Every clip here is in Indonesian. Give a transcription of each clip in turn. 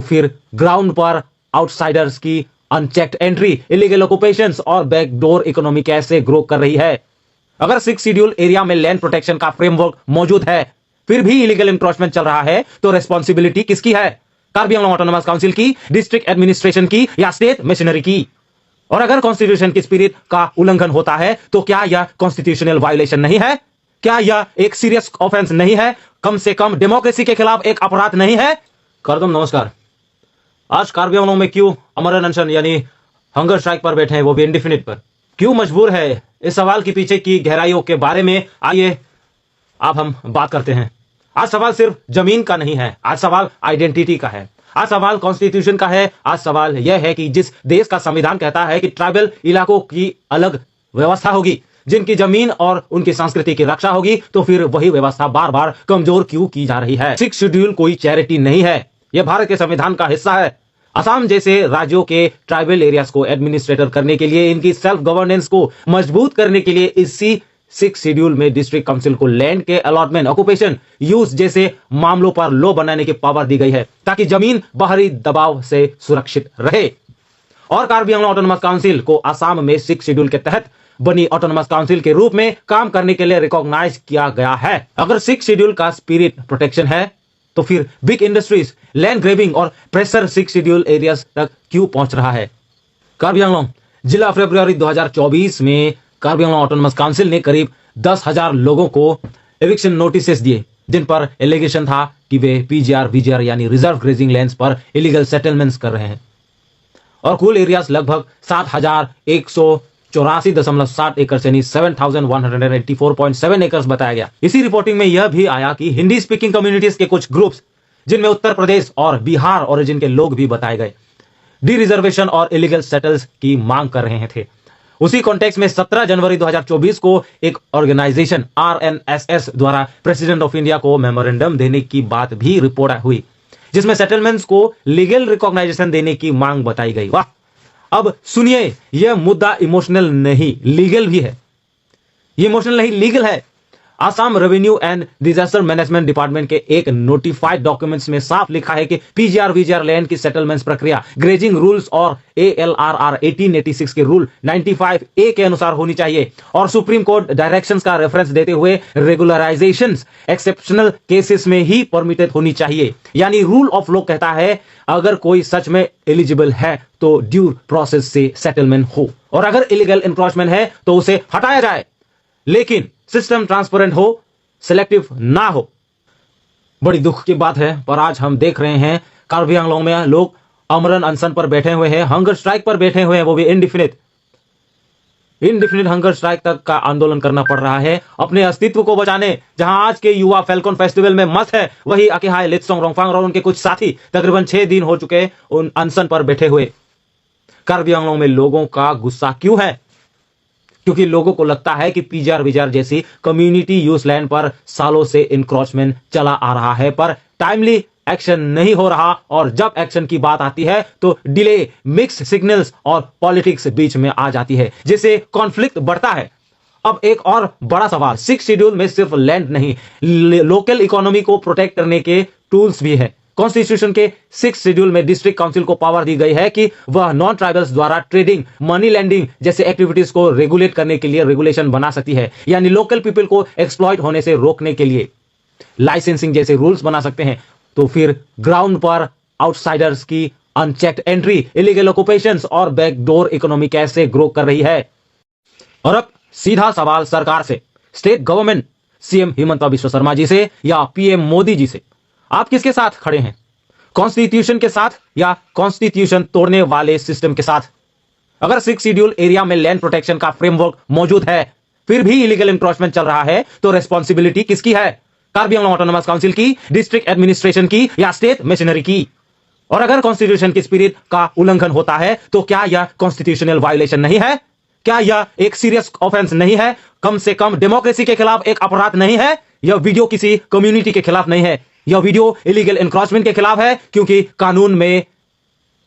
फिर ग्राउंड पर आउटसाइडर्स की अनचेक्ड एंट्री, इलीगल ऑक्यूपेशंस और बैकडोर इकोनॉमी कैसे ग्रो कर रही है। अगर 6 शेड्यूल एरिया में लैंड प्रोटेक्शन का फ्रेमवर्क मौजूद है, फिर भी इलीगल इंक्रोचमेंट चल रहा है, तो रेस्पॉन्सिबिलिटी किसकी है? कार्बी आंगलोंग ऑटोनोमस काउंसिल की, डिस्ट्रिक्ट एडमिनिस्ट्रेशन की या स्टेट मशीनरी की? और अगर कॉन्स्टिट्यूशन की स्पिरिट का उल्लंघन होता है, तो क्या यह कॉन्स्टिट्यूशनल वायोलेशन नहीं है? क्या यह एक सीरियस ऑफेंस नहीं है? कम से कम डेमोक्रेसी के खिलाफ एक अपराध नहीं है? करदम नमस्कार। आज कार्बी आंगलोंग में क्यों अमरण अनशन यानी हंगर स्ट्राइक पर बैठे हैं, वो भी इंडिफिनिट पर? क्यों मजबूर है? इस सवाल के पीछे की गहराइयों के बारे में आइए अब हम बात करते हैं। आज सवाल सिर्फ जमीन का नहीं है, आज सवाल आइडेंटिटी का है, आज सवाल कॉन्स्टिट्यूशन का है। आज सवाल यह है कि जिस देश का संविधान कहता है कि ट्राइबल इलाकों की अलग व्यवस्था होगी, जिनकी जमीन और उनकी संस्कृति की रक्षा होगी, तो फिर वही व्यवस्था बार बार कमजोर क्यों की जा रही है? 6 शेड्यूल कोई चैरिटी नहीं है, यह भारत के संविधान का हिस्सा है। असम जैसे राज्यों के ट्राइबल एरियाज को एडमिनिस्ट्रेटर करने के लिए, इनकी सेल्फ गवर्नेंस को मजबूत करने के लिए इसी 6 शेड्यूल में डिस्ट्रिक्ट काउंसिल को लैंड के अलॉटमेंट, ऑक्यूपेशन, यूज जैसे मामलों पर लॉ बनाने की पावर दी गई है, ताकि जमीन बाहरी दबाव से सुरक्षित रहे। और कार्बी आंगलोंग ऑटोनोमस काउंसिल को असम में 6 शेड्यूल के तहत बनी ऑटोनोमस काउंसिल के रूप में काम करने के लिए रिकॉग्नाइज किया गया है। अगर 6 शेड्यूल का स्पिरिट प्रोटेक्शन है, तो फिर बिग इंडस्ट्रीज, लैंड ग्रेबिंग और प्रेशर 6 शेड्यूल एरियाज तक क्यों पहुंच रहा है? कार्बी आंगलोंग जिला फरवरी 2024 में कार्बी आंगलोंग ऑटोनोमस काउंसिल ने करीब 10,000 लोगों को एविक्शन नोटिसेस दिए, जिन पर एलिगेशन था कि वे पीजीआर, वीजीआर यानी रिजर्व ग्रेजिंग लैंड्स पर इलीगल सेटलमेंट्स कर रहे हैं। और कुल एरियाज लगभग 7,184.7 एकड़ यानी 7,184.7 एकड़ बताया गया। इसी रिपोर्टिंग में यह भी आया कि हिंदी स्पीकिंग कम्युनिटीज के कुछ ग्रुप्स, जिनमें उत्तर प्रदेश और बिहार ओरिजिन के लोग भी बताए गए, डी रिजर्वेशन और इलीगल सेटल्स की मांग कर रहे थे। उसी कॉन्टेक्स्ट में 17 जनवरी 2024 को एक ऑर्गेनाइजेशन आरएनएसएस द्वारा प्रेसिडेंट ऑफ इंडिया को मेमोरेंडम देने की बात भी रिपोर्ट हुई, जिसमें सेटलमेंट्स को लीगल रिकॉग्नाइजेशन देने की मांग बताई गई। वाह! अब सुनिए, यह मुद्दा इमोशनल नहीं, लीगल भी है। ये इमोशनल नहीं, लीगल है। Assam revenue and disaster management department के एक नोटिफाइड डॉक्यूमेंट्स में साफ लिखा है कि पीजीआर वीजीआर लैंड की सेटलमेंट्स प्रक्रिया ग्रेजिंग रूल्स और एएलआरआर 1886 के रूल 95A के अनुसार होनी चाहिए, और सुप्रीम कोर्ट डायरेक्शंस का रेफरेंस देते हुए रेगुलराइजेशंस एक्सेप्शनल केसेस में ही परमिटेड होनी चाहिए। यानी रूल ऑफ लॉ कहता है अगर कोई सच में एलिजिबल है तो ड्यू प्रोसेस से सेटलमेंट हो, और अगर इलीगल एनक्रोचमेंट है तो उसे हटाया जाए, लेकिन सिस्टम ट्रांसपेरेंट हो, सिलेक्टिव ना हो। बड़ी दुख की बात है, पर आज हम देख रहे हैं कार्बी आंगलोंग में लोग अमरण अनशन पर बैठे हुए हैं, हंगर स्ट्राइक पर बैठे हुए हैं, वो भी इंडिफिनिट हंगर स्ट्राइक तक का आंदोलन करना पड़ रहा है अपने अस्तित्व को बचाने। जहां आज के युवा फैल्कन फेस्टिवल में मस्त है, वही अकेहाय लित्सोंग रोंगफांग और उनके कुछ साथी तकरीबन 6 दिन हो चुके उन अनशन पर बैठे हुए। कार्बी आंगलोंग में लोगों का गुस्सा क्यों है? क्योंकि लोगों को लगता है कि पीजीआर वीजीआर जैसी कम्युनिटी यूज लैंड पर सालों से इंक्रोचमेंट चला आ रहा है, पर टाइमली एक्शन नहीं हो रहा, और जब एक्शन की बात आती है तो डिले, मिक्स सिग्नल्स और पॉलिटिक्स बीच में आ जाती है, जिससे कॉन्फ्लिक्ट बढ़ता है। अब एक और बड़ा सवाल, 6 शेड्यूल में सिर्फ लैंड नहीं, लोकल इकोनॉमी को प्रोटेक्ट करने के टूल्स भी है। कॉन्स्टिट्यूशन के 6 शेड्यूल में डिस्ट्रिक्ट काउंसिल को पावर दी गई है कि वह नॉन ट्राइबल्स द्वारा ट्रेडिंग, मनी लैंडिंग जैसे एक्टिविटीज को रेगुलेट करने के लिए रेगुलेशन बना सकती है, यानी लोकल पीपल को एक्सप्लॉइट होने से रोकने के लिए लाइसेंसिंग जैसे रूल्स बना सकते हैं। तो फिर ग्राउंड पर आउटसाइडर्स की अनचेक्ड एंट्री, इलीगल ऑक्यूपेशंस और बैकडोर इकोनॉमी कैसे ग्रो कर रही है? और अब सीधा सवाल सरकार से, स्टेट गवर्नमेंट, सीएम हिमंता बिस्वा शर्मा जी से या पीएम मोदी जी से, आप किसके साथ खड़े हैं? कॉन्स्टिट्यूशन के साथ या कॉन्स्टिट्यूशन तोड़ने वाले सिस्टम के साथ? अगर 6 शेड्यूल एरिया में लैंड प्रोटेक्शन का फ्रेमवर्क मौजूद है, फिर भी इलीगल इंक्रोचमेंट चल रहा है, तो रेस्पॉन्सिबिलिटी किसकी है? कार्बी आंगलोंग ऑटोनोमस काउंसिल की, डिस्ट्रिक्ट एडमिनिस्ट्रेशन की या स्टेट मशीनरी की? और अगर कॉन्स्टिट्यूशन की स्पिरिट का उल्लंघन होता है, तो क्या यह कॉन्स्टिट्यूशनल वायोलेशन नहीं है? क्या यह एक सीरियस ऑफेंस नहीं है? कम से कम डेमोक्रेसी के खिलाफ एक अपराध नहीं है? यह वीडियो किसी कम्युनिटी के खिलाफ नहीं है, यह वीडियो इलीगल एनक्रोचमेंट के खिलाफ है, क्योंकि कानून में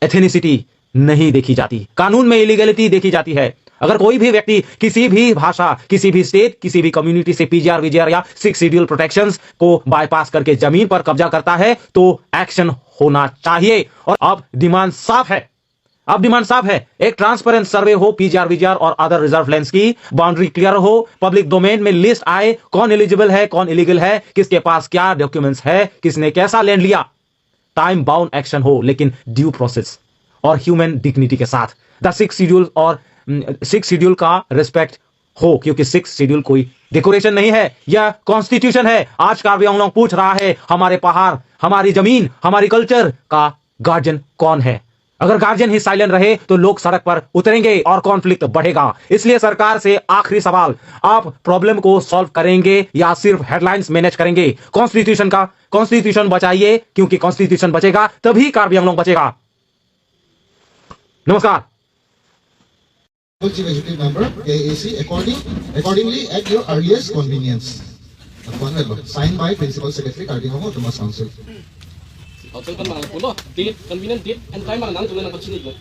एथेनिसिटी नहीं देखी जाती, कानून में इलीगलिटी देखी जाती है। अगर कोई भी व्यक्ति किसी भी भाषा, किसी भी स्टेट, किसी भी कम्युनिटी से पीजीआर वीजीआर या 6 शेड्यूल प्रोटेक्शंस को बाईपास करके जमीन पर कब्जा करता है तो एक्शन होना चाहिए। और अब डिमांड साफ है, अब डिमांड साफ है, एक ट्रांसपेरेंट सर्वे हो पीजीआर वीजीआर और अदर रिजर्व लैंड्स की, बाउंड्री क्लियर हो, पब्लिक डोमेन में लिस्ट आए, कौन एलिजिबल है, कौन इलीगल है, किसके पास क्या डॉक्यूमेंट्स है, किसने कैसा लैंड लिया। टाइम बाउंड एक्शन हो लेकिन ड्यू प्रोसेस और ह्यूमन डिग्निटी के साथ। द 6 शेड्यूल और 6 शेड्यूल का रिस्पेक्ट हो, क्योंकि 6 शेड्यूल कोई डेकोरेशन नहीं है, यह कॉन्स्टिट्यूशन है। आज कार्बी आंगलोंग पूछ रहा है हमारे पहाड़, हमारी जमीन, हमारी कल्चर का गार्जियन कौन है। अगर गार्जियन ही साइलेंट रहे तो लोग सड़क पर उतरेंगे और कॉन्फ्लिक्ट बढ़ेगा। इसलिए सरकार से आखिरी सवाल, आप प्रॉब्लम को सॉल्व करेंगे या सिर्फ हेडलाइंस मैनेज करेंगे। कॉन्स्टिट्यूशन बचाइए, क्योंकि कॉन्स्टिट्यूशन बचेगा तभी कार्बी आंगलोंग बचेगा। नमस्कार। Chief Executive Member, KAC, accordingly at your earliest convenience. Signed by Principal Secretary Karbi Anglong Autonomous Council. Council kan mga puno, date, convenient date, and time mga nang tuloy ng pagsunod mo.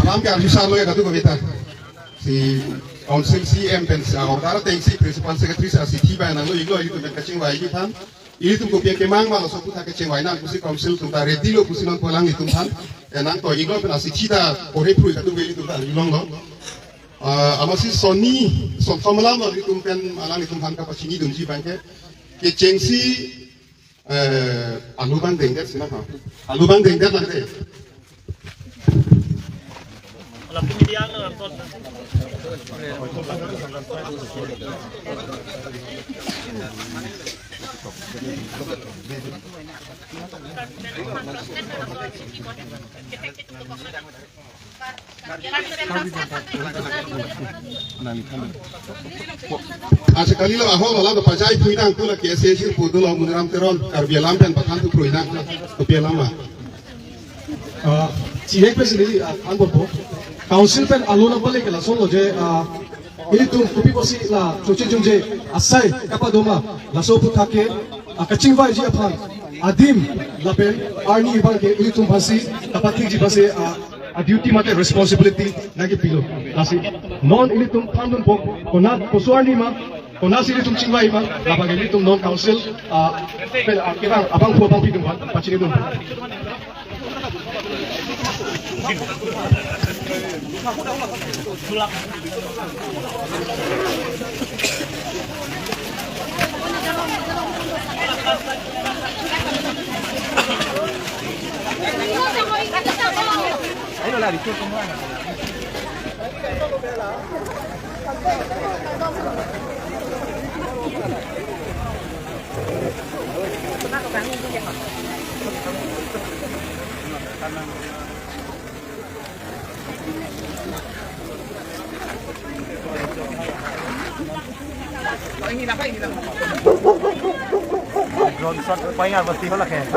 Alam ke arjisa lo ya katu kavita. Si Council CM pen si agora tem si Principal Secretary sa si tiba na lo iglo itu ben kacing wai gi pan. Ini tu kopian kemang malah so puta kacing wai na kusi Council tu ta ready lo kusi non pulang itu pan. Nang to iglo pen si tita ore pru katu beli tu ta iglo lo. Amasi Sony so formula lo itu pen alang itu pan kapasi ni dunji banke. Ke cengsi alubang dengder sina ha. Alubang dengder nanti. Sekali lo ahol lah do pajai puinang tu lah kiasi sih pudu lo muneram teron karbialam dan pakan tu puinang tu bialam lah. Chief President Anborpo Council pen aluna balik la solo je ini tu kopi posi la cuci jungje asai kapadoma la so putake kaching vai ji aphan adim la pen arni ibang ke ini tu basi kapatik ji base a duty mate responsibility lagi pilo lasi non ini tu pandun pok kona kosuarni ma kona sili tum chingwai ma la bagi ini tu non council pel akirang abang po abang pidum pachini dum Ayo lah, dicur semua. Drone shot paling apa sih lah kayak.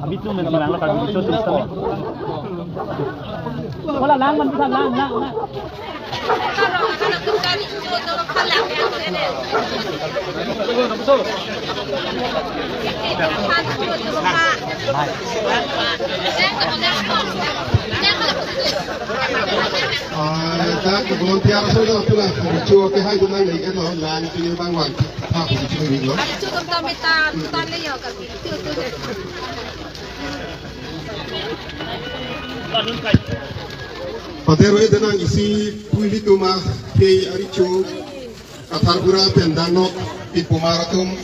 Habis itu main lang kalau itu sistem. Wala lang man bisa lang. Các volunteer số đó tức là chùa cái hai chúng ta lấy cái đó là những ban quản tháp của chúng mình đó. Chú tâm tâm ta tan lấy giờ cả chưa Pada roy dengan isi puli tuma ke arichu katharbura pendanok pin pumaratum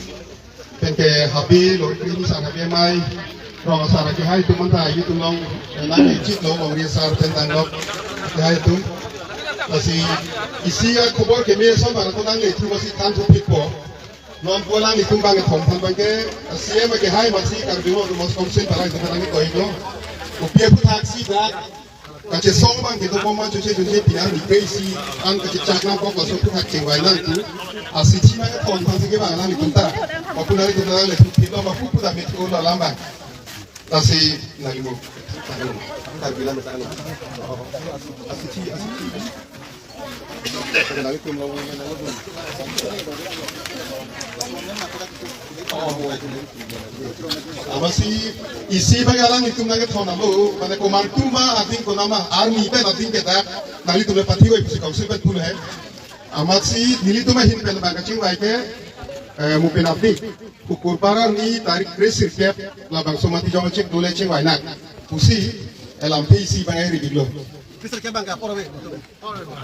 pen ke habi lor kini sang habi mai rong sara ke hai tuman ta yi tumong nang chit lo lor sar pendanok ke hai tum asi isi ya kubor ke me so bara to nang le tu masi tan tu pipo non pulang ni tumbang ke thom phan ke asi ma ke hai masi kar biwo tu mos komsen para ke nang ko ino upia putak si dak kace song bang kita poma cuci piang di keisi an kace cakna kok so putak cengwai nang tu asi china ke thom phan ke bang nang kunta popular ke nang le pito ma pu putak met ko la lambang asi nalimu tak bilang betul asi Amasi isi bagalang itu naga thona lo, mana komar tuma ading ko nama army pe ading kita, nali tu le pati wai pisi kausil pe pun hai. Amasi nili tu mahin pe naga cing wai ke, mungkin abdi, ukur para ni tarik presir kep, labang somati jom cek dole cing wai nak, pusi, elam pe isi bagai ribi lo. Presir kep bangga apa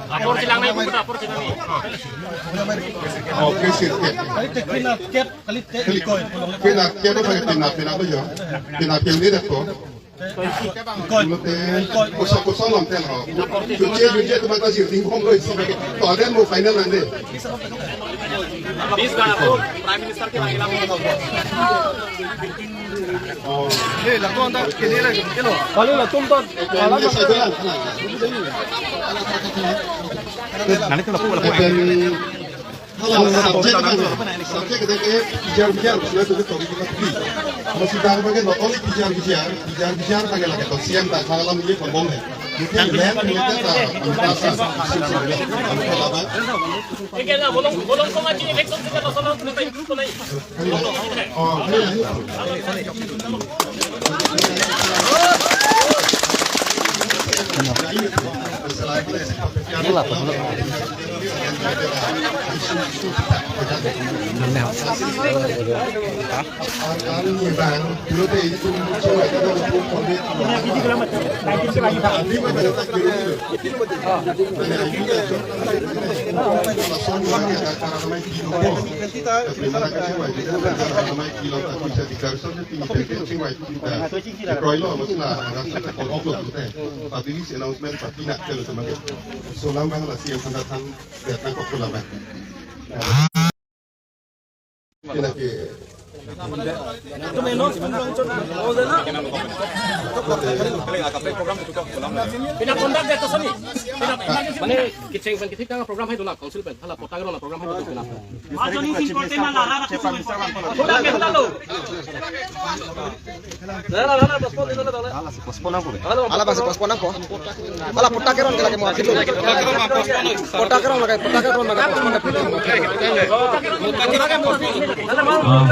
Apor silang na ibu apor silang ni. Oh, presir kep. Kena kep kali Pina kep apa pina apa jo? Pina kep ni dah ko. Kusa lam tel ho. Cuci tu mata sih tingkong lo isi bagai. Tu ada mau final nanti. Bis ka apor Prime Minister ke lagi lagi. Oh. Kali lah tumpan. Ini saya bilang. Nanti tu laku laku. Kalau subjek kita ke bijar sudah tu kita pergi. Masih dah bagai not only bijar bagai lagi tu siam tak kalau ini pembom है. Mungkin lain kita tak merasa Ini kan bolong ko ngaji election kita to solo tu tai grup nai. Oh, announcement pasti nak kalau sebagai solang bang lah siang datang datang kok pulang bang. Kita ke Mana kiceng pen kitik kan program hai dona council pen hala pota kan program hai dona. Ala basi pospon ako. Ala pota keron lagi mo atilo. Pota keron lagi pospon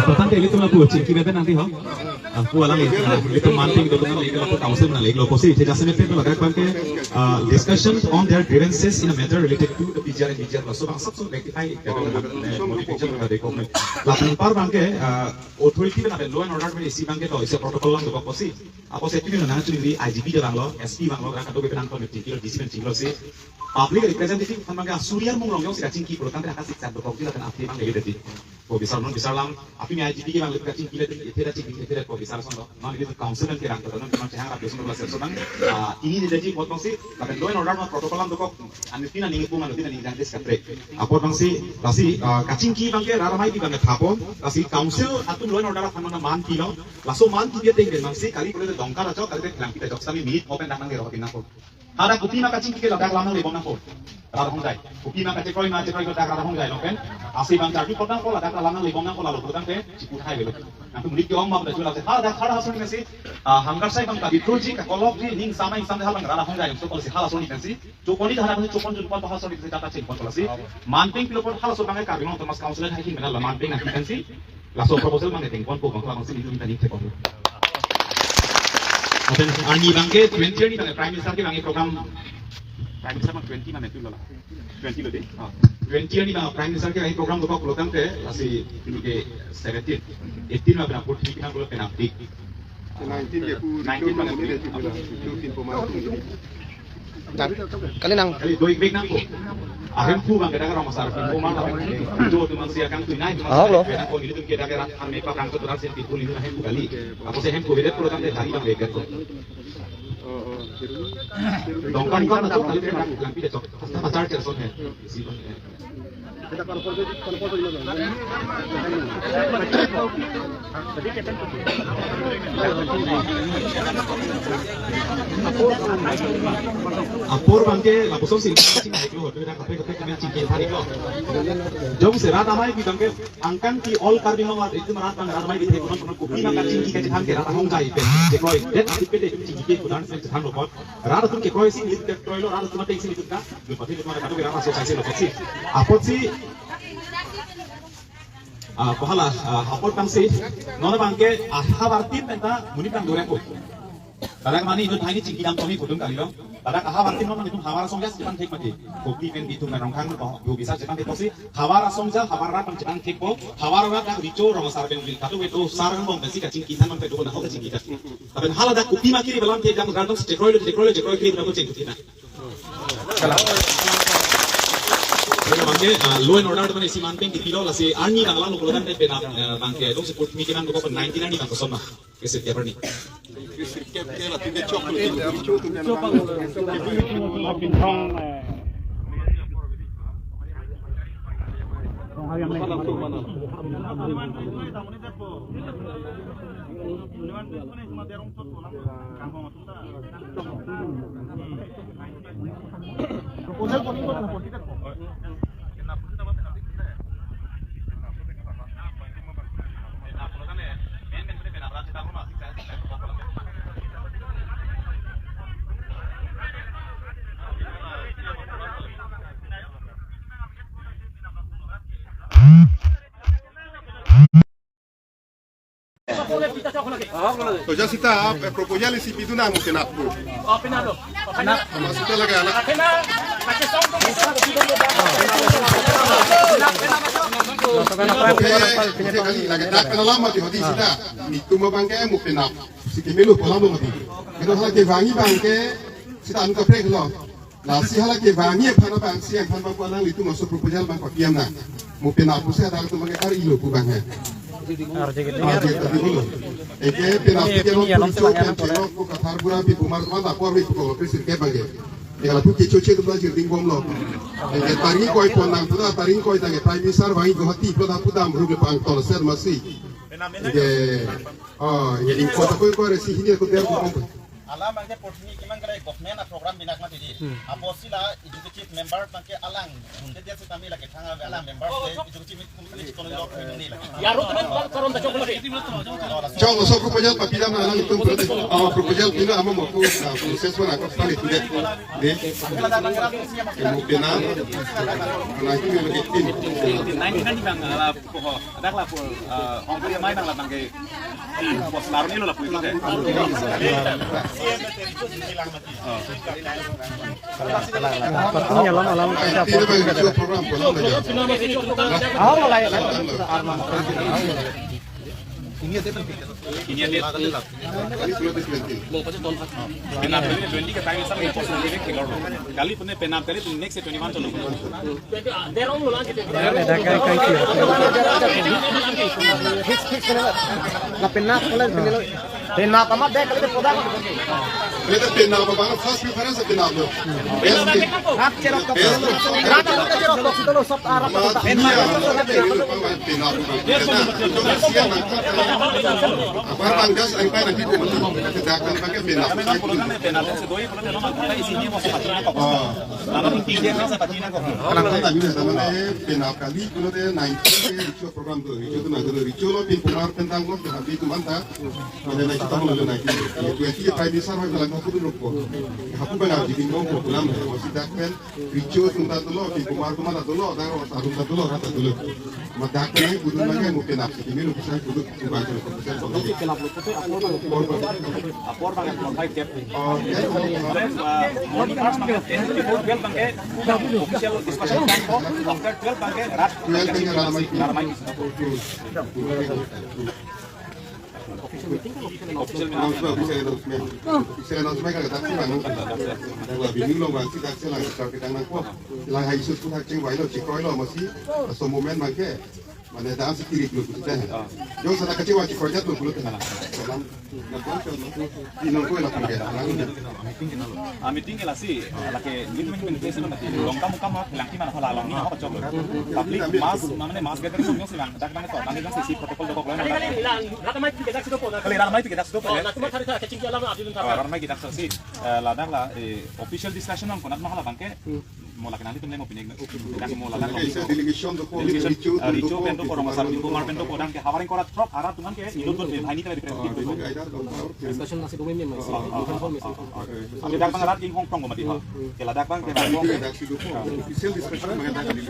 Pertama itu lagu cik kita nanti ho. Aku alam itu manting itu kan lagi council na lagi lokosi. Jadi asal itu laga kan ke discussion on their grievances in a matter related to the BJR and BJR. So bang सब rectify modification का देखो मैं. Lapan par bang ke authority में ना law and order में इसी bang के तो इसे protocol lang lokosi. Aku saya itu ना चुनी IGP bang lo, SP bang lo, kan itu betul kan komite kilo DCP kilo sih. Public representative kan bang Surya mung long yang sih kacing kilo kan terhasil satu kopi lah kan api bang lagi tadi. Ko bisa non bisa lang api में IGP bang lebih kacing kilo itu ko bisa langsung non itu council kan kirang kan memang cahang rapi semua belas bang ini jadi potong sih tapi law and order mah protokol lang doko anitina ningi pun anitina ningi jangan diskatre apa bang sih lasi kacing ki bang ke ramai di bang thapon lasi council atau law and order kan mana man kilo laso man ki dia tinggal bang sih kali boleh dongkar aja kali kita kita jok sami minit open datang di rawatin aku ada kopi mah kacing ki ladak lama lebih nak rada hongjai kopi mah kacing koi ko dak rada hongjai loken asli bang jadi potong ko ladak lama lebih nak lalu potong ke cikut hai belo nanti mudik ke om mah dah jual ada khada hasil ni sih hanggar sai bang tadi project ka kolok di ning sama insam dah bang rada hongjai so kalau si hala soni kan sih cokoni dah ada cokon jun pas hasil di data cek pas sih manting pilo pot hala so bang ka binong Thomas council hai kin menal manting nanti kan sih langsung proposal mang neteng kon ko bang langsung itu minta ning cek kon Open Arni bangke 20 ni bang Prime Minister ke bang program Prime Minister mah 20 mana tu lah 20 lo deh 20 ni bang Prime Minister ke bang program doko kulokan te lasi ini ke 17 18 mah bang put ni kena kulo penalti 19 ke 19 bang itu informasi kali nang kali doi break nang ko ahem pu bang kadang orang masar film mana jo tu manusia kan tu naik kadang ko ini tu kita kira ame pa kan tu turan sen pikul itu ahem pu kali aku se ahem pu beda kulo kan te hari bang beker ko dongkan kan tu kali kan lampi de chok sama char ke son hai isi bang Apor bangke laposom sih cing naik lo, tu dah kape kami cing hari lo. Jom serat amai di bangke angkan ki all karbing lo itu merat bang ramai di tekonon konon kopi nak cing ki kecil ke rata hong jai pen deploy dan asip pe cing ki kudan sen chan lo kot rata tu ke deploy sih ni deploy lo rata tu mate sih itu kan lu pati tu mana kado ke rata so sai lo sih apot sih pahala apot bang sih nona bangke ahabarti penta muni bang doreng ko Kadang mani itu tadi cingki dam tomi kudung kali lo. Kadang hawartin nomor itu hawara songja cepat take mati. Kopi pen itu merong kang lo, yo bisa cepat take posi. Hawara songja hawara pun cepat take po. Hawara rak rico rong sar pen bil. Katu itu sarang bom besi kacing kita nomor itu nak kacing kita. Tapi hal ada kopi makiri belum take jam gantung cekroy kiri berapa cing kita. Kalau bangke law and order tu mana isi manting di kilo lasi arni nangala lo keluar dari pena bangke itu support mikiran tu kau 99 ni bangko sona kesep dia perni. तो ya está proponerle si pido una mungkin aku maksudnya lagi anak lagi tak kenal mati hati sita itu mau bangke mungkin aku si kemelu pola mau mati itu hal ke wangi bangke sita anu kaprek lo lah si hal ke wangi apa bang si yang pan bangku alang itu masuk proposal bangku kiam na mungkin aku saya ada tu bangke kari ilo bangke Eke penalti ke non tujuh penalti ko kathar bura bi pumar mana por bi ko presir ke bange. Eka tu ke choche tu belajar tingkom lo. Eke taring koi ponang tu taring koi tange prime minister wangi go hati pro da pudam ruge pang tol ser masih. jadi kota kau resi ini aku dia aku alam bangke portini kiman kare government a program binak ma tidi aposila executive member bangke alang hunde dia su kami lagi thanga alang member executive committee kono lo ni lagi ya ro temen karon da chokol lagi Jauh masuk proposal papila mana itu berarti proposal pila ama mau proses mana aku sekali tu deh mungkin lagi tin nai ni bang ala poho adak la por hong kong mai bang la bang ke pos laru ni lo la puito deh tidak bagi program ini ada mau pasti ton hak penap kali 20 ke time sama pos nanti ke kelor kali punya penap kali tu next 21 tu derong lo lagi La pena kala pinilo. Pena pamat dek kali podang. Kita pena apa bang? First preference pena apa? Hak cerok to. Rata to cerok to sito lo sop arap to. Pena apa bang gas ang kaya nanti tu kita akan pakai pena. memang program penap se doi program memang kita isinya mau patina kok lama tinggi dia sa patina kok Kalau kita juga sama pena kali kalau dia 19 ricu program tu ricu tu nak ricu lo pin pumar tentang lo habis tu mantap. Ada nak kita mau nak itu yang kita tadi sama dalam aku tu lupa. Aku pernah jadi ngomong pulang masih dak pen ricu tentang tu lo pin pumar tu mana tu lo dah orang sarung tu lo rata tu lo. Maka dak pen budu lagi mungkin apa ini lo bisa budu bukan tu. kelap lo pasti apor bang apor baik tiap morning hours bang before 12 bang ke official discussion time ko after 12 bang ke rat Tuan tengah ramai. official Bisa announcement kalau tak sih bang. Kalau bini lo bang kita sih lagi start kita nak kok. Lah hai isu tu hak ceng wai lo cikoi lo masih so moment bang ke. Mana dah sih kiri dulu kita. Jauh sana kecil wajib kerja tu dulu tengah. Dalam ini kau lah pun dia. meeting ke la si la ke limited presentation mati longka muka mak langki mana hala long ni apa cok public mass mana mass gathering semua sih bang dak bang to nanti kan sisi protokol dok boleh rata mai kita dak sido po kali ramai kita sudah na cuma hari ta kecing alam abdul ta ramai kita sih ladang la official discussion on konat mahala bang ke mau lagi nanti tuh mau pindah kita mau ladang Delegation tu kau ricu pento por masar pintu mar pento podang ke hawaring korat trop arah tuman ke hidup tuh bahini tadi discussion nasi dumi memang inform Ami dak bang rat ing Hong Kong mati ha. Ke ladak bang ke Hong Kong. Official discussion mengenai kali.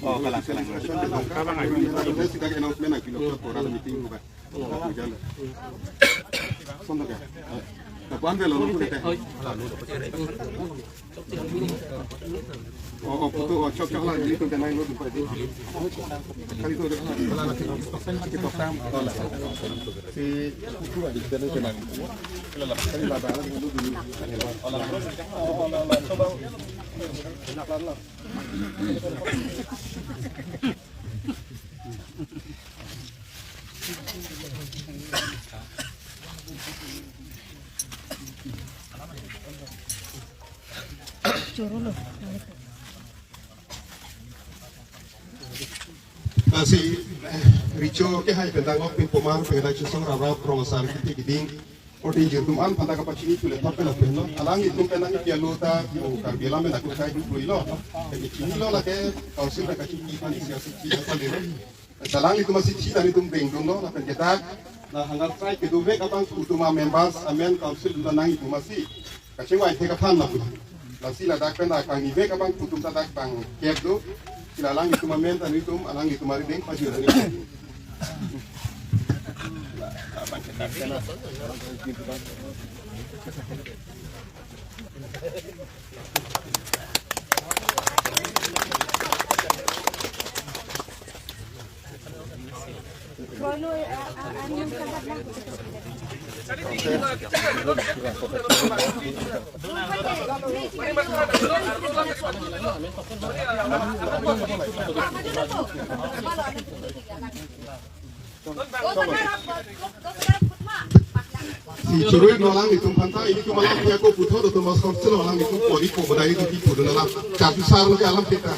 Oh, kalang. Kita sudah announcement nak kilo orang meeting tu. Jalan. Sonda ke? Kapan belo lu kita? Oh, foto cok lah jadi tu kenai lu depan itu. Kali tu kita tam. Si itu ada kita tu kenai. Kali lada lah dulu dulu. Coba. Si Richo ke hai pendangok pin pomar pengada cusong rara promosar kiti giding ordin jirtum an panda kapacini tule tapela peno alang itu penang pialota o karbela me nakut kai du ilo ke chini lo lake kausil ka chini kan isi asi apa dele salang itu masih ci dan itu bengdong lo akan kita na hangal try ke duwe kapang utuma members amen kausil nang itu masih kacing wai te kapan la lasi la dak penda kang ibe kapang utum tadak bang kebdo sila lang itu mamen tan itu alang itu mari deng paju dan itu si curuy nolang itu pantai ini cuma lang aku puto atau mas konsul nolang itu pori pobodai itu tipu dalam cacu sarung ke alam kita